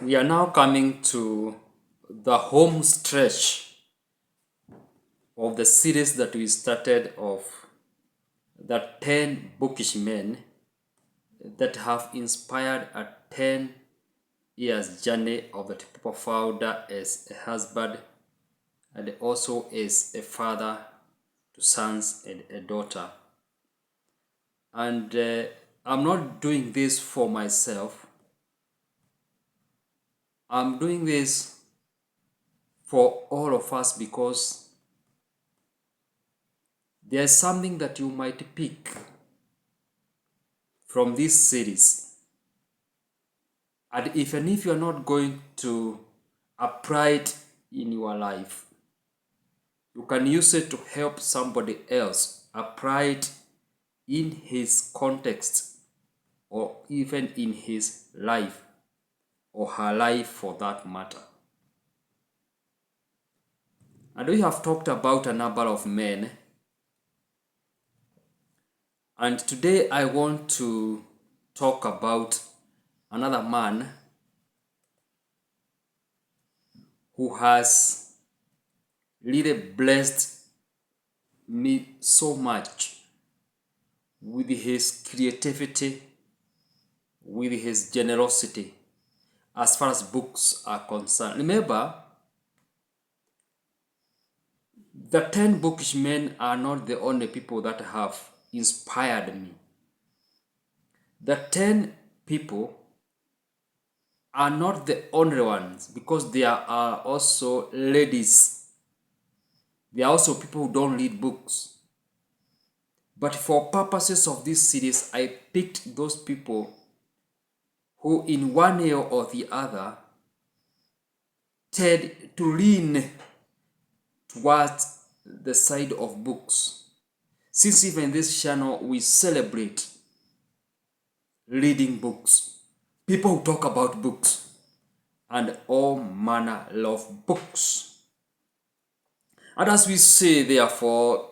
We are now coming to the home stretch of the series that we started of the 10 bookish men that have inspired a 10 years journey of the TPOOPA founder as a husband and also as a father to sons and a daughter. And I'm not doing this for myself. I'm doing this for all of us because there's something that you might pick from this series. And even if you're not going to apply it in your life, you can use it to help somebody else apply it in his context or even in his life or her life for that matter. And we have talked about a number of men, and today I want to talk about another man who has really blessed me so much with his creativity, with his generosity as far as books are concerned. Remember, the 10 bookish men are not the only people that have inspired me. The 10 people are not the only ones because there are also ladies. There are also people who don't read books. But for purposes of this series, I picked those people who in one way or the other tend to lean towards the side of books. Since even this channel, we celebrate reading books, people who talk about books, and all manner of books. And as we say, therefore,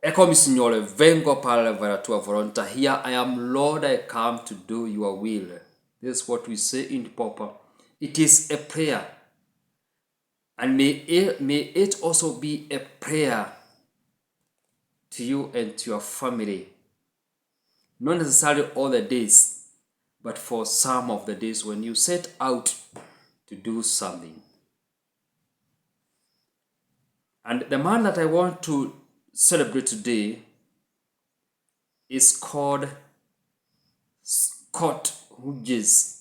ecco mi Signore, vengo per la tua volontà. Here I am, Lord, I come to do your will. This is what we say in TPOOPA. It is a prayer. And may it also be a prayer to you and to your family. Not necessarily all the days, but for some of the days when you set out to do something. And the man that I want to celebrate today is called SCOTT HUGHES.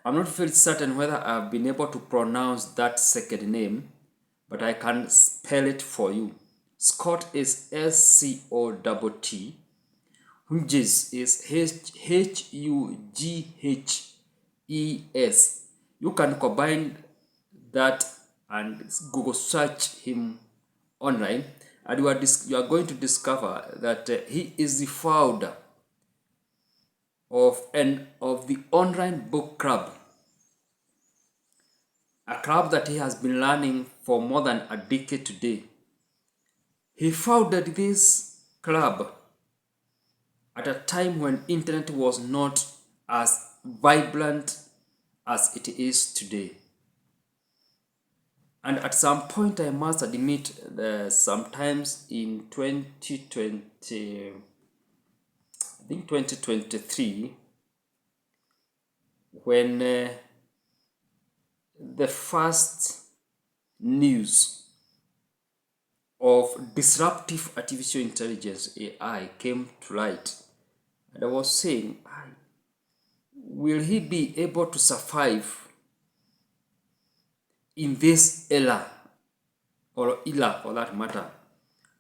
I'm not very certain whether I've been able to pronounce that second name, but I can spell it for you. SCOTT is SCOTT. HUGHES is HUGHES. You can combine that and Google search him online, and you are going to discover that he is the founder of the online book club, a club that he has been running for more than a decade today. He founded this club at a time when internet was not as vibrant as it is today. And at some point, I must admit, sometimes in 2020, I think 2023, when the first news of disruptive artificial intelligence, AI, came to light, and I was saying, will he be able to survive in this era, or era for that matter,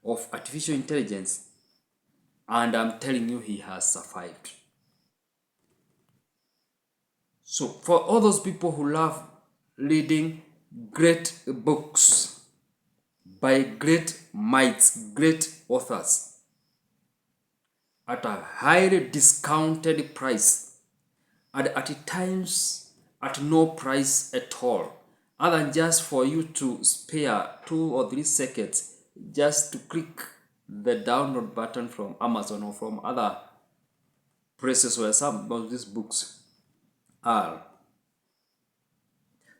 of artificial intelligence? And I'm telling you, he has survived. So for all those people who love reading great books by great minds, great authors, at a highly discounted price, and at times at no price at all, other than just for you to spare 2 or 3 seconds just to click the download button from Amazon or from other places where some of these books are.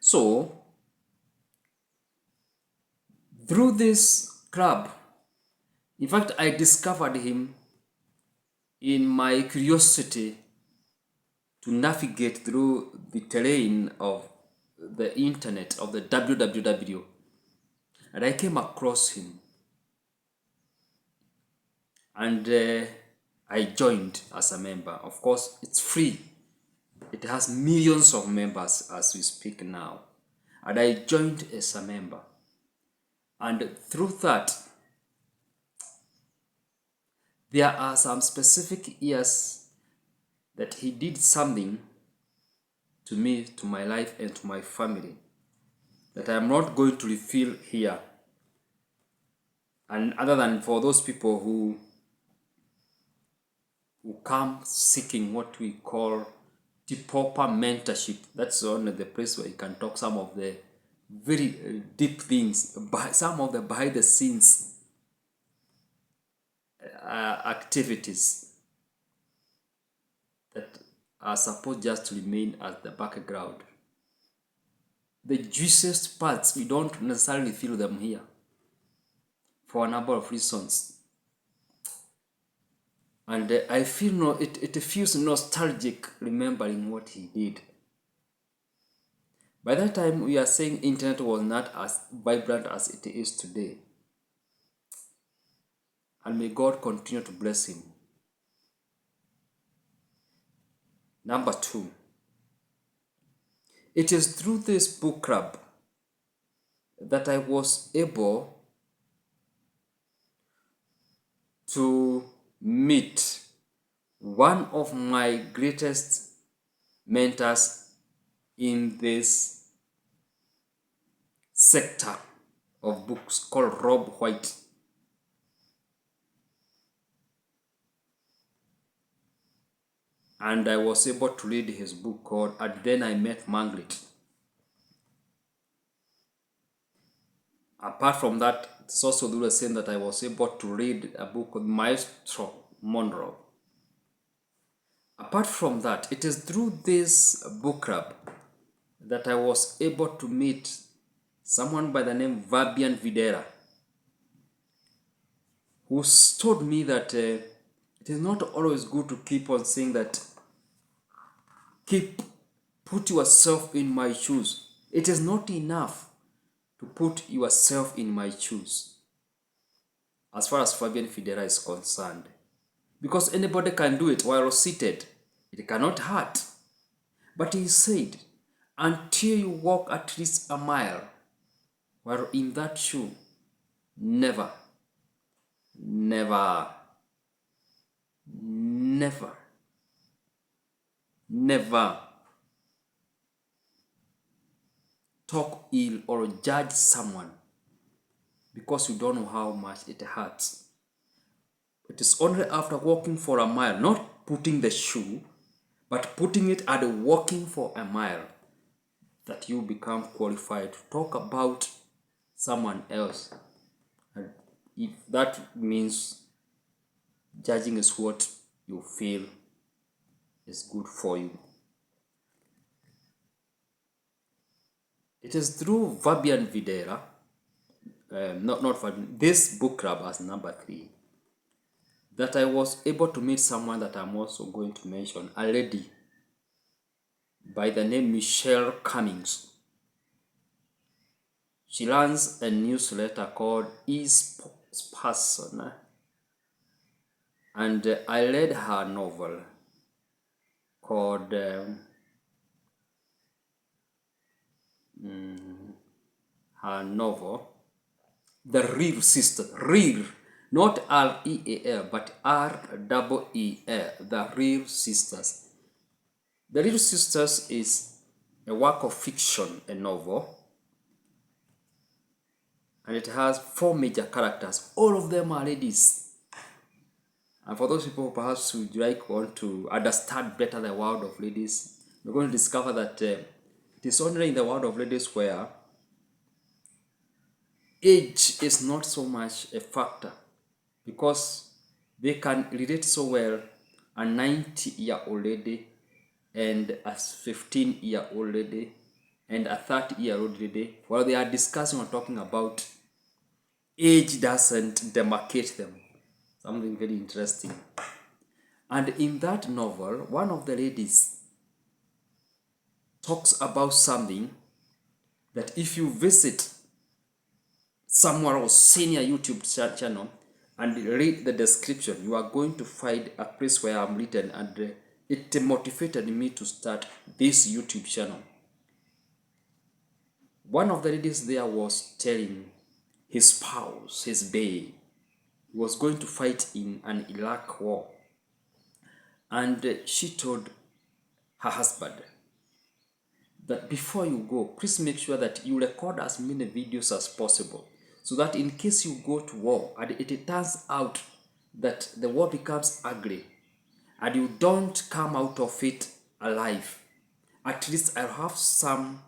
So, through this club, in fact, I discovered him in my curiosity to navigate through the terrain of the internet, of the www, and I came across him, and I joined as a member. Of course, it's free. It has millions of members as we speak now, and I joined as a member. And through that, there are some specific years that he did something to me, to my life, and to my family that I'm not going to reveal here. And other than for those people who come seeking what we call TPOOPA mentorship, that's only the place where you can talk some of the very deep things, some of the behind the scenes activities that are supposed just to remain as the background. The juiciest parts, we don't necessarily feel them here for a number of reasons. And I feel it feels nostalgic remembering what he did. By that time, we are saying internet was not as vibrant as it is today. And may God continue to bless him. Number 2, it is through this book club that I was able to meet one of my greatest mentors in this sector of books, called Rob White. And I was able to read his book called And Then I Met Margaret. Apart from that, it's also through the same that I was able to read a book called Maestro Monroe. Apart from that, it is through this book club that I was able to meet someone by the name Fabian Videra, who told me that it is not always good to keep on saying that, put yourself in my shoes. It is not enough to put yourself in my shoes, as far as Fabian Videra is concerned. Because anybody can do it while seated. It cannot hurt. But he said, until you walk at least a mile while in that shoe, never, never, never, never talk ill or judge someone because you don't know how much it hurts. It is only after walking for a mile, not putting the shoe, but putting it and walking for a mile, that you become qualified to talk about someone else. And if that means judging is what you feel is good for you. It is through Fabian Videra, not Fabian, this book club as number 3, that I was able to meet someone that I'm also going to mention, a lady by the name Michelle Cummings. She runs a newsletter called E-Person, and I read her novel called The Real Sister. Real, not R-E-A-L, but R-E-E-L, The Real Sisters. The Real Sisters is a work of fiction, a novel, and it has 4 major characters. All of them are ladies. And for those people who perhaps would want to understand better the world of ladies, we're going to discover that it is only in the world of ladies where age is not so much a factor, because they can relate so well a 90-year-old lady and a 15-year-old lady and a 30-year-old lady, while they are discussing or talking about age doesn't demarcate them. Something very interesting. And in that novel, one of the ladies talks about something that if you visit Samuel Waragu Senior YouTube channel and read the description, you are going to find a place where I'm written, and it motivated me to start this YouTube channel. One of the ladies there was telling his spouse, his babe, he was going to fight in an Iraq war. And she told her husband that before you go, please make sure that you record as many videos as possible, so that in case you go to war and it turns out that the war becomes ugly and you don't come out of it alive, at least I'll have some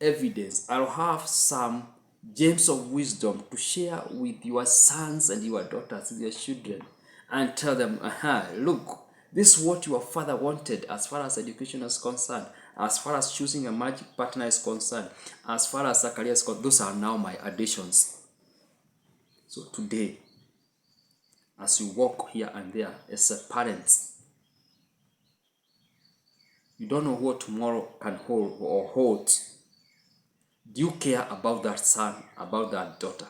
evidence, I'll have some gems of wisdom to share with your sons and your daughters, your children, and tell them, look, this is what your father wanted as far as education is concerned, as far as choosing a magic partner is concerned, as far as a career is concerned. Those are now my additions. So today, as you walk here and there as a parent, you don't know what tomorrow can hold or hold. Do you care about that son, about that daughter?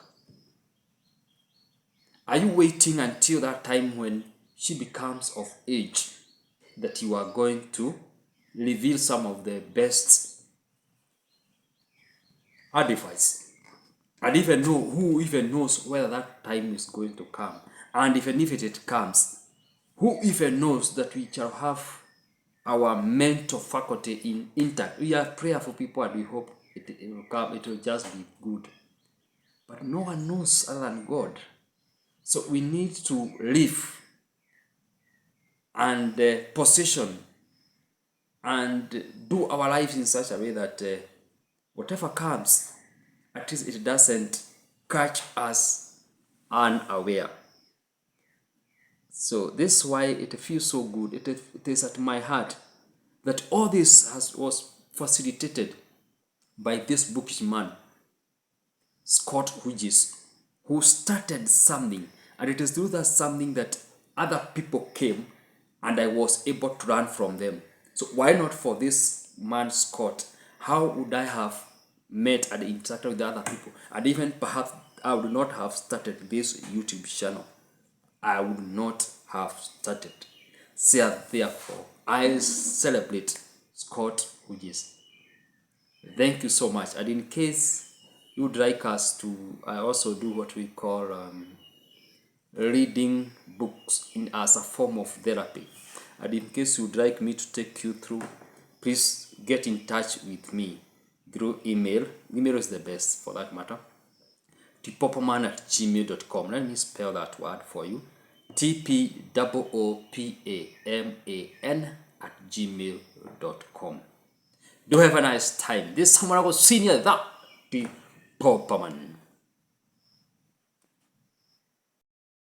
Are you waiting until that time when she becomes of age that you are going to reveal some of the best advice? And even know who even knows whether that time is going to come? And even if it comes, who even knows that we shall have our mental faculty in intact? We are prayerful people and we hope it will come, it will just be good. But no one knows other than God. So we need to live and position and do our lives in such a way that whatever comes, at least it doesn't catch us unaware. So this is why it feels so good. It is at my heart that all this was facilitated by this bookish man, SCOTT HUGHES, who started something, and it is through that something that other people came and I was able to learn from them. So why not for this man Scott? How would I have met and interacted with other people? And even perhaps I would not have started this YouTube channel. I would not have started. So therefore, I celebrate SCOTT HUGHES. Thank you so much. And in case you'd like us to, I also do what we call reading books as a form of therapy. And in case you'd like me to take you through, please get in touch with me through email. Email is the best for that matter. TPOOPAman@gmail.com. Let me spell that word for you. TPOOPAMAN@gmail.com. Do have a nice time. This is Samuel Waragu Senior, the TPOOPA Man.